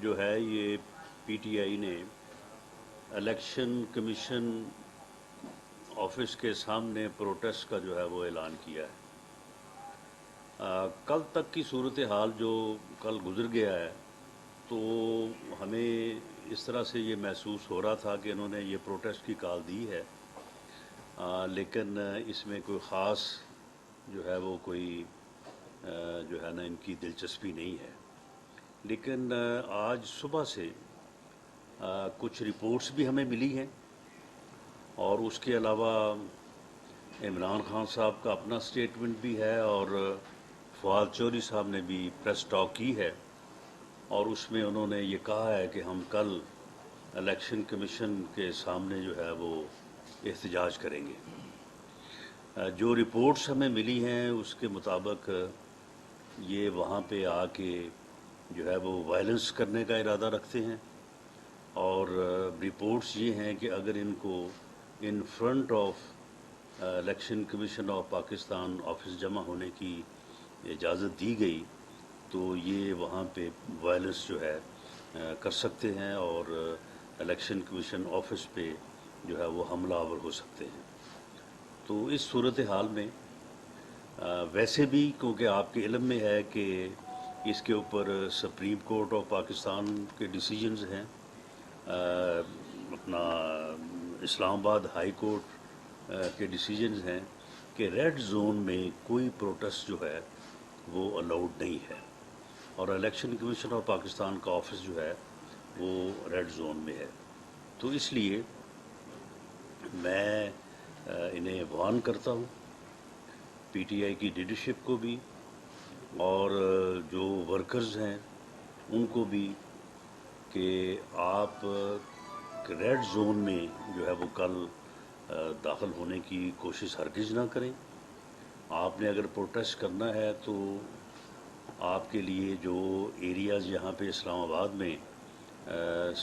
جو ہے یہ پی ٹی آئی نے الیکشن کمیشن آفس کے سامنے پروٹیسٹ کا جو ہے وہ اعلان کیا ہے۔ کل تک کی صورتحال جو کل گزر گیا ہے تو ہمیں اس طرح سے یہ محسوس ہو رہا تھا کہ انہوں نے یہ پروٹیسٹ کی کال دی ہے، لیکن اس میں کوئی خاص جو ہے وہ کوئی جو ہے نا ان کی دلچسپی نہیں ہے۔ لیکن آج صبح سے کچھ رپورٹس بھی ہمیں ملی ہیں، اور اس کے علاوہ عمران خان صاحب کا اپنا سٹیٹمنٹ بھی ہے، اور فواد چودھری صاحب نے بھی پریس ٹاک کی ہے، اور اس میں انہوں نے یہ کہا ہے کہ ہم کل الیکشن کمیشن کے سامنے جو ہے وہ احتجاج کریں گے۔ جو رپورٹس ہمیں ملی ہیں اس کے مطابق یہ وہاں پہ آ کے جو ہے وہ وائلنس کرنے کا ارادہ رکھتے ہیں، اور رپورٹس یہ ہیں کہ اگر ان کو in front of election commission of Pakistan office جمع ہونے کی اجازت دی گئی تو یہ وہاں پہ وائلنس جو ہے کر سکتے ہیں، اور الیکشن کمیشن آفس پہ جو ہے وہ حملہ آور ہو سکتے ہیں۔ تو اس صورتحال میں ویسے بھی کیونکہ آپ کے علم میں ہے کہ اس کے اوپر سپریم کورٹ آف پاکستان کے ڈیسیجنز ہیں، اپنا اسلام آباد ہائی کورٹ کے ڈیسیجنز ہیں کہ ریڈ زون میں کوئی پروٹیسٹ جو ہے وہ الاؤڈ نہیں ہے، اور الیکشن کمیشن آف پاکستان کا آفس جو ہے وہ ریڈ زون میں ہے۔ تو اس لیے میں انہیں وارن کرتا ہوں، پی ٹی آئی کی لیڈرشپ کو بھی اور جو ورکرز ہیں ان کو بھی، کہ آپ ریڈ زون میں جو ہے وہ کل داخل ہونے کی کوشش ہرگز نہ کریں۔ آپ نے اگر پروٹیسٹ کرنا ہے تو آپ کے لیے جو ایریاز یہاں پہ اسلام آباد میں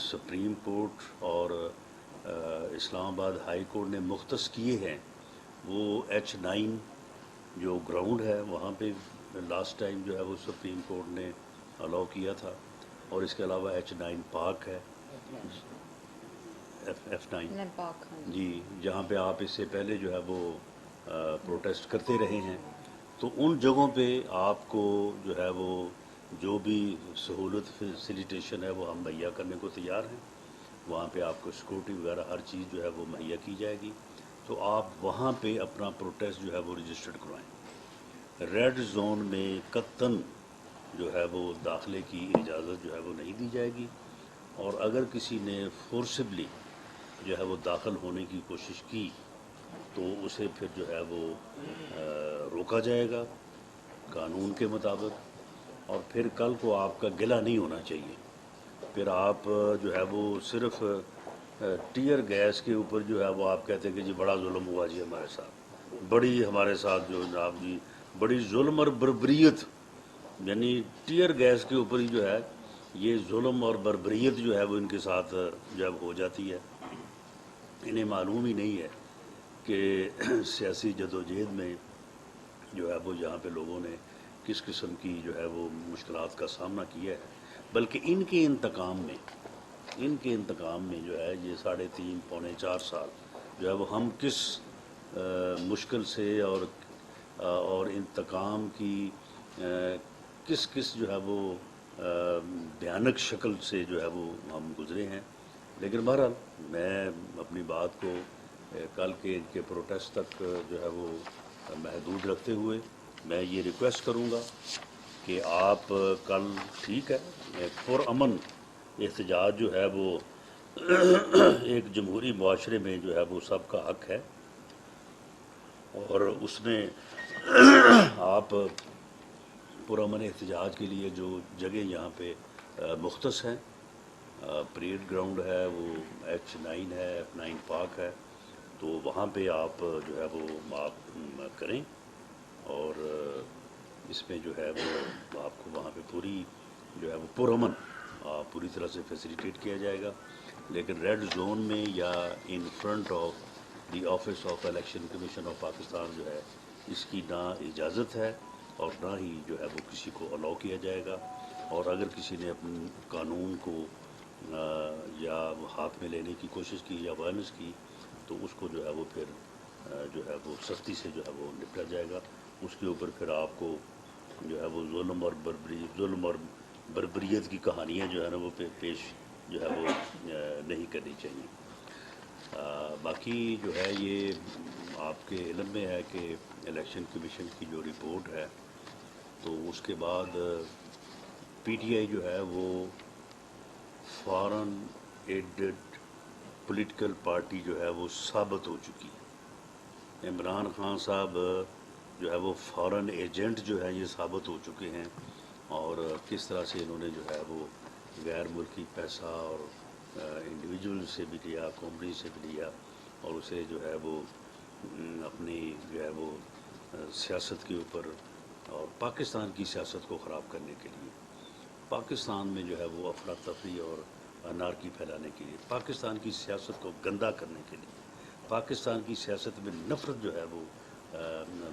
سپریم کورٹ اور اسلام آباد ہائی کورٹ نے مختص کیے ہیں، وہ H9 جو گراؤنڈ ہے وہاں پہ لاسٹ ٹائم جو ہے وہ سپریم کورٹ نے الاؤ کیا تھا، اور اس کے علاوہ H9 پارک ہے، F9 جی، جہاں پہ آپ اس سے پہلے جو ہے وہ پروٹیسٹ کرتے رہے ہیں۔ تو ان جگہوں پہ آپ کو جو ہے وہ جو بھی سہولت فیسیلیٹیشن ہے وہ ہم مہیا کرنے کو تیار ہیں۔ وہاں پہ آپ کو سیکورٹی وغیرہ ہر چیز جو ہے وہ مہیا کی جائے گی، تو آپ وہاں پہ اپنا پروٹیسٹ جو ہے وہ رجسٹرڈ کروائیں۔ ریڈ زون میں قطعاً جو ہے وہ داخلے کی اجازت جو ہے وہ نہیں دی جائے گی، اور اگر کسی نے فورسبلی جو ہے وہ داخل ہونے کی کوشش کی تو اسے پھر جو ہے وہ روکا جائے گا قانون کے مطابق، اور پھر کل کو آپ کا گلہ نہیں ہونا چاہیے۔ پھر آپ جو ہے وہ صرف ٹیئر گیس کے اوپر جو ہے وہ آپ کہتے ہیں کہ جی بڑا ظلم ہوا جی ہمارے ساتھ، بڑی ہمارے ساتھ جو جناب جی بڑی ظلم اور بربریت، یعنی ٹیئر گیس کے اوپر ہی جو ہے یہ ظلم اور بربریت جو ہے وہ ان کے ساتھ جب ہو جاتی ہے۔ انہیں معلوم ہی نہیں ہے کہ سیاسی جدوجہد میں جو ہے وہ یہاں پہ لوگوں نے کس قسم کی جو ہے وہ مشکلات کا سامنا کیا ہے، بلکہ ان کے انتقام میں جو ہے یہ 3.5 پونے 4 سال جو ہے وہ ہم کس مشکل سے اور انتقام کی کس جو ہے وہ بھیانک شکل سے جو ہے وہ ہم گزرے ہیں۔ لیکن بہرحال میں اپنی بات کو کل کے ان کے پروٹیسٹ تک جو ہے وہ محدود رکھتے ہوئے میں یہ ریکویسٹ کروں گا کہ آپ کل ٹھیک ہے پرامن احتجاج جو ہے وہ ایک جمہوری معاشرے میں جو ہے وہ سب کا حق ہے، اور اس میں آپ پرامن احتجاج کے لیے جو جگہ یہاں پہ مختص ہیں، پریڈ گراؤنڈ ہے، وہ H9 ہے، F9 پارک ہے، تو وہاں پہ آپ جو ہے وہ آپ کریں، اور اس میں جو ہے وہ آپ کو وہاں پہ پوری جو ہے وہ پرامن پوری طرح سے فیسیلیٹیٹ کیا جائے گا۔ لیکن ریڈ زون میں یا in front of the office of election commission of Pakistan جو ہے اس کی نہ اجازت ہے اور نہ ہی جو ہے وہ کسی کو الاؤ کیا جائے گا۔ اور اگر کسی نے اپنے قانون کو یا ہاتھ میں لینے کی کوشش کی یا وائلنس کی تو اس کو جو ہے وہ پھر جو ہے وہ سختی سے جو ہے وہ نپٹا جائے گا. اس کے اوپر پھر آپ کو جو ہے وہ ظلم اور بربریت کی کہانیاں جو ہے نا وہ پیش جو ہے وہ نہیں کرنی چاہیے. باقی جو ہے یہ آپ کے علم میں ہے کہ الیکشن کمیشن کی جو رپورٹ ہے تو اس کے بعد پی ٹی آئی جو ہے وہ فارن ایڈڈ پولیٹیکل پارٹی جو ہے وہ ثابت ہو چکی ہے. عمران خان صاحب جو ہے وہ فارن ایجنٹ جو ہے یہ ثابت ہو چکے ہیں. اور کس طرح سے انہوں نے جو ہے وہ غیر ملکی پیسہ اور انڈیویجول سے بھی لیا, کمپنی سے بھی لیا, اور اسے جو ہے وہ اپنی جو ہے وہ سیاست کے اوپر اور پاکستان کی سیاست کو خراب کرنے کے لیے, پاکستان میں جو ہے وہ افراتفری اور انارکی پھیلانے کے لیے, پاکستان کی سیاست کو گندا کرنے کے لیے, پاکستان کی سیاست میں نفرت جو ہے وہ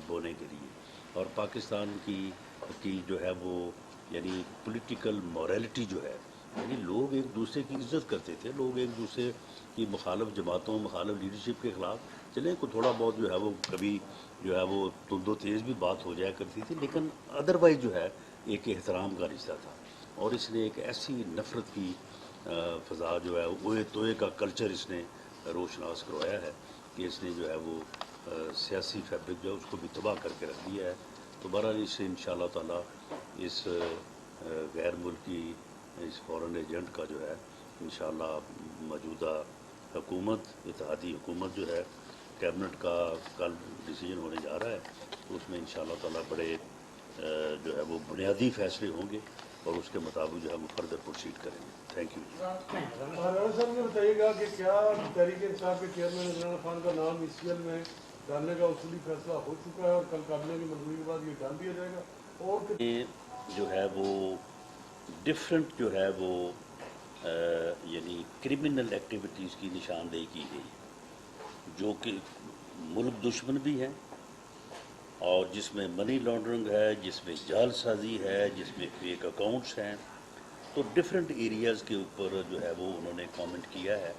بونے کے لیے, اور پاکستان کی جو ہے وہ یعنی پولیٹیکل موریلٹی جو ہے, یعنی لوگ ایک دوسرے کی عزت کرتے تھے, لوگ ایک دوسرے کی مخالف جماعتوں, مخالف لیڈرشپ کے خلاف چلیں کو تھوڑا بہت جو ہے وہ کبھی جو ہے وہ تند و تیز بھی بات ہو جایا کرتی تھی, لیکن ادروائز جو ہے ایک احترام کا رشتہ تھا. اور اس نے ایک ایسی نفرت کی فضا جو ہے اوئے توئے کا کلچر اس نے روشناس کروایا ہے کہ اس نے جو ہے وہ سیاسی فیبرک جو ہے اس کو بھی تباہ کر کے رکھ دیا ہے. تو بہرحال اس سے انشاءاللہ تعالی اس غیر ملکی اس فورن ایجنٹ کا جو ہے انشاءاللہ موجودہ حکومت, اتحادی حکومت جو ہے, کیبنٹ کا کل ڈیسیجن ہونے جا رہا ہے, تو اس میں انشاءاللہ تعالی بڑے جو ہے وہ بنیادی فیصلے ہوں گے اور اس کے مطابق جو ہے وہ فردر پروسیڈ کریں گے. Thank you. سر یہ بتائیے گا کہ کیا تحریک انصاف کے چیئرمین عمران خان کا نام ای سی ایل میں ڈالنے کا اصولی فیصلہ ہو چکا ہے اور کل کابینہ کی منظوری کے بعد یہ ڈال دیا جائے گا؟ اور جو ہے وہ ڈفرینٹ جو ہے وہ یعنی کرمنل ایکٹیویٹیز کی نشاندہی کی گئی جو کہ ملک دشمن بھی ہیں, اور جس میں منی لانڈرنگ ہے, جس میں جال سازی ہے, جس میں فیک اکاؤنٹس ہیں. تو ڈفرینٹ ایریاز کے اوپر جو ہے وہ انہوں نے کامنٹ کیا ہے,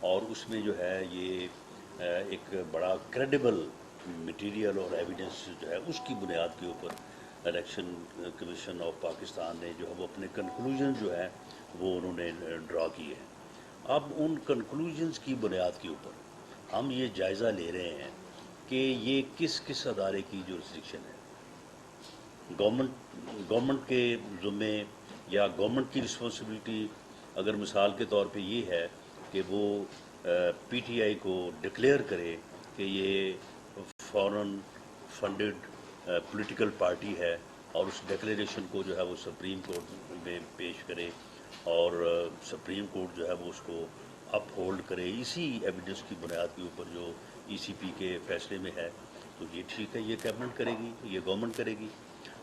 اور اس میں جو ہے یہ ایک بڑا کریڈیبل مٹیریل اور ایویڈنس جو ہے اس کی بنیاد کے اوپر الیکشن کمیشن آف پاکستان نے جو ہے وہ اپنے کنکلوژن جو ہے وہ انہوں نے ڈرا کیے ہیں. اب ان کنکلوژنس کی بنیاد کے اوپر ہم یہ جائزہ لے رہے ہیں کہ یہ کس کس ادارے کی جورسڈکشن ہے. گورنمنٹ کے ذمے یا گورنمنٹ کی رسپانسبلٹی اگر مثال کے طور پہ یہ ہے کہ وہ پی ٹی آئی کو ڈکلیئر کرے کہ یہ فورن فنڈڈ پولیٹیکل پارٹی ہے, اور اس ڈکلیریشن کو جو ہے وہ سپریم کورٹ میں پیش کرے, اور سپریم کورٹ جو ہے وہ اس کو اپ ہولڈ کرے اسی ایویڈنس کی بنیاد کے اوپر جو ای سی پی کے فیصلے میں ہے, تو یہ ٹھیک ہے, یہ کیبنٹ کرے گی, یہ گورنمنٹ کرے گی.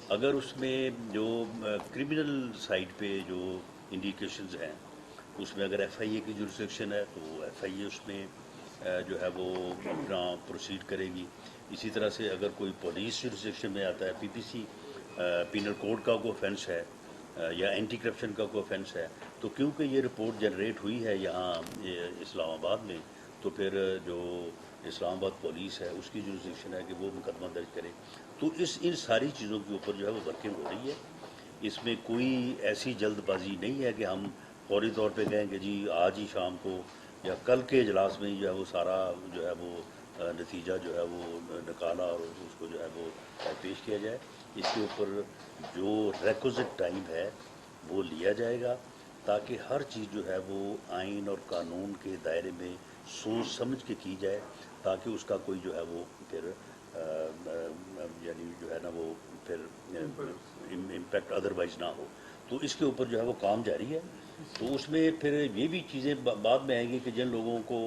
اگر اس میں جو کرمنل سائڈ پہ جو انڈیکیشنز ہیں اس میں اگر ایف آئی اے کی جورسڈکشن ہے تو ایف آئی اے اس میں جو ہے وہ اپنا پروسیڈ کرے گی. اسی طرح سے اگر کوئی پولیس جورسڈکشن میں آتا ہے, پی پی سی پینل کوڈ کا کوئی offense ہے یا اینٹی کرپشن کا کوئی offense ہے, تو کیونکہ یہ رپورٹ جنریٹ ہوئی ہے یہاں اسلام آباد میں, تو پھر جو اسلام آباد پولیس ہے اس کی جورسڈکشن ہے کہ وہ مقدمہ درج کرے. تو ان ساری چیزوں کے اوپر جو ہے وہ ورکنگ ہو رہی ہے. اس میں کوئی ایسی جلد بازی نہیں ہے کہ ہم فوری طور پہ کہیں کہ جی آج ہی شام کو یا کل کے اجلاس میں ہی جو ہے وہ سارا جو ہے وہ نتیجہ جو ہے وہ نکالا اور اس کو جو ہے وہ پیش کیا جائے. اس کے اوپر جو ریکوزٹ ٹائم ہے وہ لیا جائے گا تاکہ ہر چیز جو ہے وہ آئین اور قانون کے دائرے میں سوچ سمجھ کے کی جائے, تاکہ اس کا کوئی جو ہے وہ پھر یعنی جو ہے نا وہ پھر امپیکٹ ادروائز نہ ہو. تو اس کے اوپر جو ہے وہ کام جاری ہے. تو اس میں پھر یہ بھی چیزیں بعد میں آئیں گی کہ جن لوگوں کو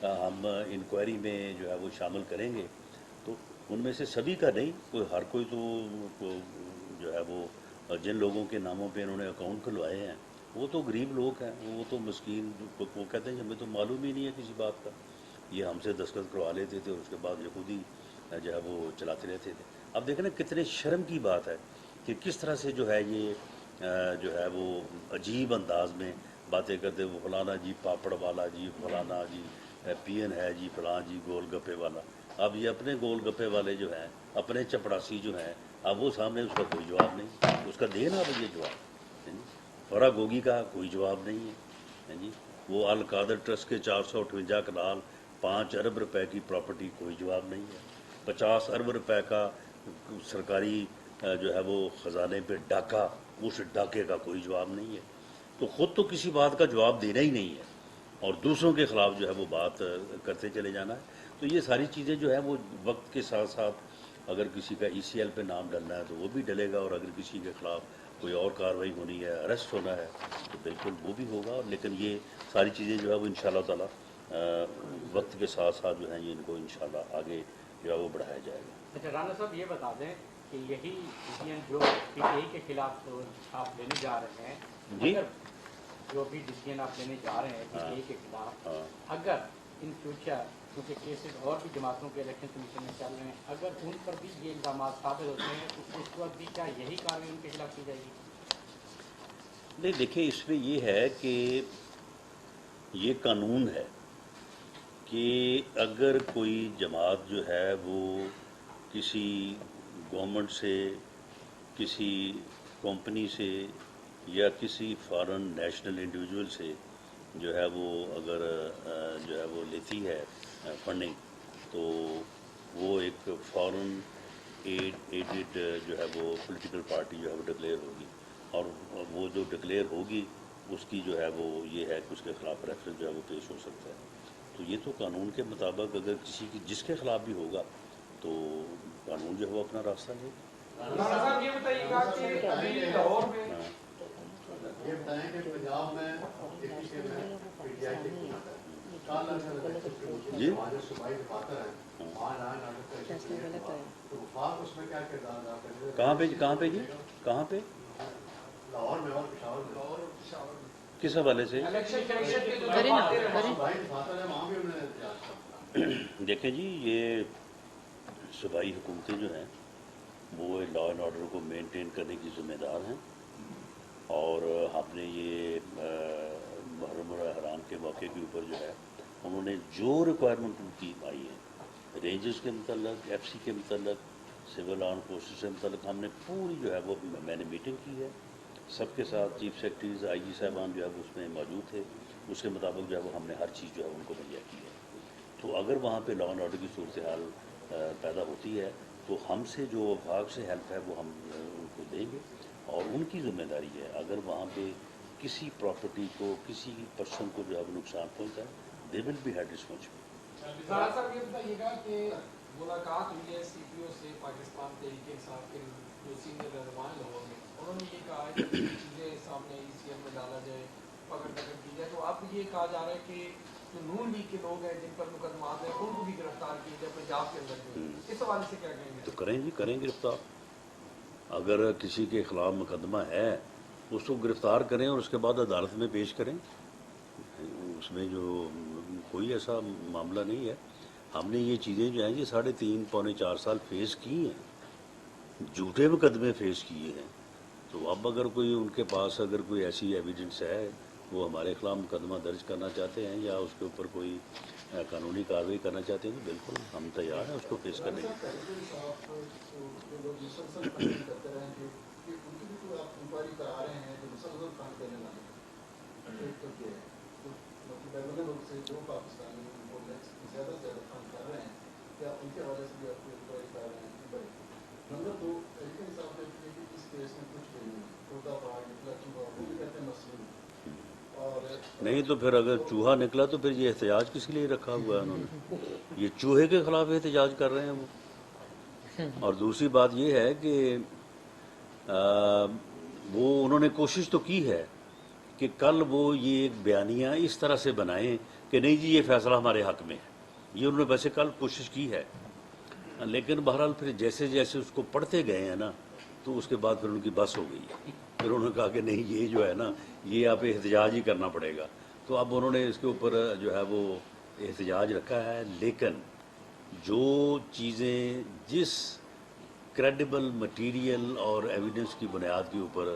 ہم انکوائری میں جو ہے وہ شامل کریں گے, تو ان میں سے سبھی کا نہیں, ہر کوئی تو جو ہے وہ جن لوگوں کے ناموں پہ انہوں نے اکاؤنٹ کھلوائے ہیں وہ تو غریب لوگ ہیں, وہ تو مسکین, وہ کہتے ہیں ہمیں تو معلوم ہی نہیں ہے کسی بات کا, یہ ہم سے دستخط کروا لیتے تھے اور اس کے بعد یہ خود ہی جو ہے وہ چلاتے رہتے تھے. اب دیکھیں نا کتنے شرم کی بات ہے کہ کس طرح سے جو ہے یہ جو ہے وہ عجیب انداز میں باتیں کرتے، وہ فلانا جی پاپڑ والا جی، فلانا جی پی این ہے جی، فلاں جی گول گپے والا۔ اب یہ اپنے گول گپے والے جو ہیں، اپنے چپڑاسی جو ہیں، اب وہ سامنے اس کا کوئی جواب نہیں، اس کا دینا اب یہ جواب فرا گوگی کا کوئی جواب نہیں ہے جی۔ وہ القادر ٹرسٹ کے 458 کنال 5 ارب روپے کی پراپرٹی، کوئی جواب نہیں ہے۔ 50 ارب روپے کا سرکاری جو ہے وہ خزانے پہ ڈاکہ، اس ڈاکے کا کوئی جواب نہیں ہے۔ تو خود تو کسی بات کا جواب دینا ہی نہیں ہے، اور دوسروں کے خلاف جو ہے وہ بات کرتے چلے جانا ہے۔ تو یہ ساری چیزیں جو ہے وہ وقت کے ساتھ ساتھ اگر کسی کا ای سی ایل پہ نام ڈلنا ہے تو وہ بھی ڈلے گا، اور اگر کسی کے خلاف کوئی اور کارروائی ہونی ہے، اریسٹ ہونا ہے، تو بالکل وہ بھی ہوگا۔ لیکن یہ ساری چیزیں جو ہے وہ انشاءاللہ تعالیٰ وقت کے ساتھ ساتھ جو ہیں یہ ان کو انشاءاللہ آگے جو ہے وہ بڑھایا جائے گا۔ اچھا رانا صاحب یہ بتا دیں کہ یہی ڈسیزن جو پی ٹی آئی کے خلاف آپ لینے جا رہے ہیں، جی اگر جو بھی ڈسیزن آپ لینے جا رہے ہیں پی ٹی آئی کے خلاف، اگر ان فیوچر کیونکہ کیسز اور بھی جماعتوں کے الیکشن کمیشن میں چل رہے ہیں، اگر ان پر بھی یہ الزامات ثابت ہوتے ہیں تو اس وقت بھی کیا یہی کارروائی ان کے خلاف کی جائے گی؟ نہیں دیکھیں، اس میں یہ ہے کہ یہ قانون ہے کہ اگر کوئی جماعت جو ہے وہ کسی گورنمنٹ سے، کسی کمپنی سے یا کسی فارن نیشنل انڈیویجول سے جو ہے وہ اگر جو ہے وہ لیتی ہے فنڈنگ، تو وہ ایک فارن ایڈڈ جو ہے وہ پولیٹیکل پارٹی جو ہے وہ ڈکلیئر ہوگی، اور وہ جو ڈکلیئر ہوگی اس کی جو ہے وہ یہ ہے کہ اس کے خلاف ریفرنس جو ہے وہ پیش ہو سکتا ہے۔ تو یہ تو قانون کے مطابق اگر کسی کی جس کے خلاف بھی ہوگا تو قانون جو ہے وہ اپنا راستہ لے گا۔ صاحب یہ بتائیے گا کہ ابھی لاہور میں یہ بتائیں کہ پنجاب میں پی ٹی آئی کے جی صوبائی دفاتر ہیں، تو وفاق اس میں کیا کردار ادا کرے؟ کہاں پہ جی کہاں پہ؟ لاہور میں اور پشاور میں۔ کس حوالے سے؟ صوبائی دفاتر ہیں، وہاں بھی انہوں نے احتجاج کیا۔ دیکھیں جی، یہ صوبائی حکومتیں جو ہیں وہ لا اینڈ آرڈر کو مینٹین کرنے کی ذمہ دار ہیں، اور ہم نے یہ محرم الحرام کے موقع کے اوپر جو ہے انہوں نے جو ریکوائرمنٹ ان کی آئی ہے، رینجز کے متعلق، ایف سی کے متعلق، سول آرم فورسز سے متعلق، ہم نے پوری جو ہے وہ میں نے میٹنگ کی ہے سب کے ساتھ، چیف سیکرٹریز آئی جی صاحبان جو ہے وہ اس میں موجود تھے، اس کے مطابق جو ہے وہ ہم نے ہر چیز جو ہے ان کو مہیا کی ہے۔ تو اگر وہاں پہ لا اینڈ آرڈر کی صورتحال پیدا ہوتی ہے تو ہم سے جو وفاق سے ہیلپ ہے وہ ہم ان کو دیں گے، اور ان کی ذمہ داری ہے اگر وہاں پہ کسی پراپرٹی کو، کسی پرسن کو جو ہے وہ نقصان پہنچتا ہے، they will be held responsible. Rana صاحب یہ بتائیے گا کہ ملاقات ہوئی ہے سی پی او سے، پاکستان تحریک انصاف کے جو سینئر رہنما لوگوں میں، انہوں نے یہ کہا ہے کہ یہ چیزیں سامنے ای سی ایم میں ڈالا جائے، پکڑ کی جائے، تو اب یہ کہا جا رہا ہے کہ جو نون لیگ کے لوگ ہیں جن پر مقدمات ہیں ان کو بھی گرفتار کیا جائے پنجاب کے اندر جو، اس حوالے سے کیا کہیں گے؟ تو کریں جی، کریں گرفتار، اگر کسی کے خلاف مقدمہ ہے اس کو گرفتار کریں اور اس کے بعد عدالت میں پیش کریں، اس میں جو کوئی ایسا معاملہ نہیں ہے۔ ہم نے یہ چیزیں جو ہیں یہ 3.5 پونے 4 سال فیس کی ہیں، جھوٹے مقدمے فیس کیے ہیں، تو اب اگر کوئی ان کے پاس اگر کوئی ایسی ایویڈنس ہے، وہ ہمارے خلاف مقدمہ درج کرنا چاہتے ہیں یا اس کے اوپر کوئی قانونی کارروائی کرنا چاہتے ہیں تو بالکل ہم تیار ہیں اس کو فیس کرنے کے۔ مسلسل فنڈنگ کرتے رہے ہیں کہ ان کی بھی کوئی آپ انکوائری کرا رہے ہیں جو مسلسل فنڈ دینے والے ایک تو یہ ہے، مطلب بیرون ملک سے جو پاکستانی ان کو زیادہ سے زیادہ فنڈ کر رہے ہیں، کیا ان کے حوالے سے بھی آپ کو انکوائری کر رہے ہیں؟ نمبر 2، طریقے حساب سے اس کیس میں کچھ بھی نہیں، خدا پہاڑ نکلا چوہا، وہ بھی کہتے ہیں مسلم، اور نہیں تو پھر اگر چوہا نکلا تو پھر یہ احتجاج کس لیے رکھا ہوا ہے انہوں نے؟ یہ چوہے کے خلاف احتجاج کر رہے ہیں وہ۔ اور دوسری بات یہ ہے کہ وہ انہوں نے کوشش تو کی ہے کہ کل وہ یہ ایک بیانیہ اس طرح سے بنائیں کہ نہیں جی یہ فیصلہ ہمارے حق میں ہے، یہ انہوں نے ویسے کل کوشش کی ہے، لیکن بہرحال پھر جیسے جیسے اس کو پڑھتے گئے ہیں نا تو اس کے بعد پھر ان کی بس ہو گئی ہے، پھر انہوں نے کہا کہ نہیں یہ جو ہے نا یہ آپ احتجاج ہی کرنا پڑے گا، تو اب انہوں نے اس کے اوپر جو ہے وہ احتجاج رکھا ہے۔ لیکن جو چیزیں جس کریڈیبل مٹیریل اور ایویڈنس کی بنیاد کے اوپر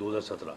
2017,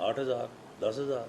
8,000, 10,000।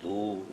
2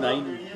9